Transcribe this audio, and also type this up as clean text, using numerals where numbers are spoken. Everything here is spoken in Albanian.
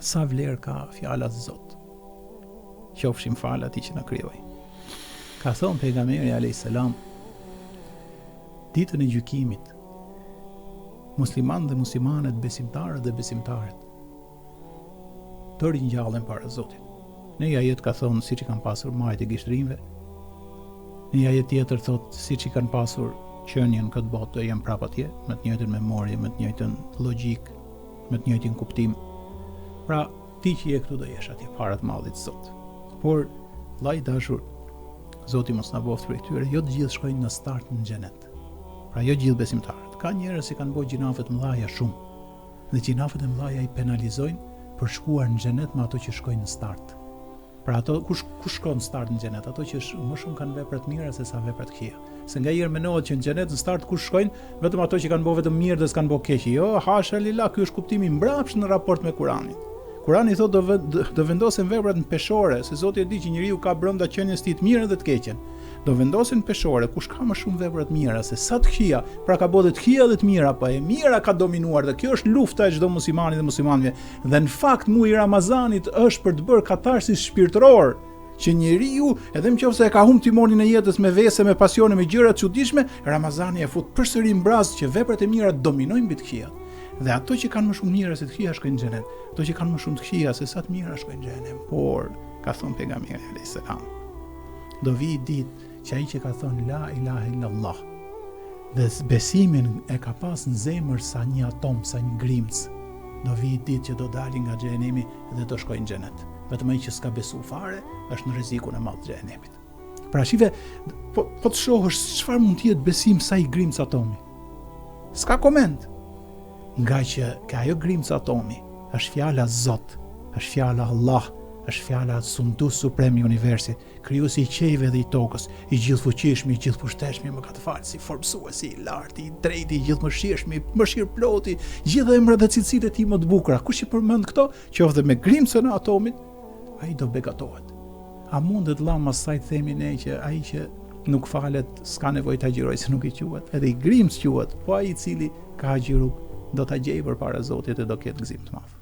Sa vlerë ka fjala Zot. Qofshim fal atij që na krijoi. Ka thënë pejgamberi alayhis salam, ditën e gjykimit, musliman dhe muslimanet, besimtarët dhe besimtaret, të ringjallen para Zotit. Në një ajet ka thonë siç i kanë pasur majt e gishtrinjve. Në një ajet tjetër thotë siç i kanë pasur qenien këtë botë do janë prapë atje, me të njëjtën memorie, me të njëjtën logjik, me të njëjtin kuptim. Pra, ti që je këtu do jesh atje para të Madhit Zot. Por vllai i dashur, Zoti mos na boft për këtyre, jo të gjithë shkojnë në start në xhenet. Pra jo gjithë besimtarët. Ka njerëz që kanë bërë gjinafe të mëdha shumë. Dhe gjinafet e mëdha i penalizojnë për shkuar në xhenet me ato që shkojnë në start. Pra ato kush shkon në start në xhenet, ato që më shumë kanë vepra të mira se sa vepra të këqija. Se ngaherë menohet që në xhenet në start kush shkojnë, vetëm ato që kanë bërë vetëm mirë dhe s'kanë bërë keq. Jo, hasha lillah, ky është kuptimi mbrapsht në raport me Kur'anin. Kurani thotë do vendosen veprat në peshore, se Zoti e di që njeriu ka brenda qenies të mirë dhe të keqen. Do vendosen në peshore kush ka më shumë vepra të mira se sa të këqija, pra ka bërë të këqija dhe të mira, pa e mira ka dominuar dhe kjo është lufta e çdo muslimani dhe muslimanëve. Dhe në fakt muaji i Ramazanit është për të bërë katarsis shpirtëror, që njeriu, edhe nëse e ka humbur timonin e jetës me vese, me pasione, me gjëra të çuditshme, Ramazani e fut përsëri mbraz që veprat e mira dominojnë mbi të këqijat. Dhe ato që kanë më shumë mira se të këqija shkojnë në xhenet, ato që kanë më shumë të këqija se sa të mira shkojnë në xhenem. Por, ka thënë pejgamberi alayhis salam, do vi ditë që ai që ka thënë la ilaha illallah dhe besimin e ka pas në zemër sa një atom, sa një grimc, do vi ditë që do dali nga xhenemi dhe do shkojnë në xhenet. Vetëm ai që s'ka besu fare është në rrezikun e madh të xhenemit. Pra shive, po të shohësh çfarë mund të jetë besim sa i grimc atomi. S'ka koment. Nga që ka ajo grimc atomi është fjala Zot, është fjala Allah, është fjala Sundus Supremi i universit, krijuesi i qejve dhe i tokës, i gjithfuqishëm, i gjithpushteshëm, më ka të falë, si formësuesi i lartë, i drejtë, i gjithmëshirshëm, i mëshirploti, gjithë emrat dhe cilësitë e tij më të bukura. Kush i përmend këto, qoftë me grimcën e atomit, ai do begatohet. A mundet llama saj të themi ne që ai që nuk falet s'ka nevojë ta agjiroj se nuk i quhet, edhe i grimc quhet, po ai i cili ka agjiru do ta gjejë përpara Zotit e do ketë gëzim të madh.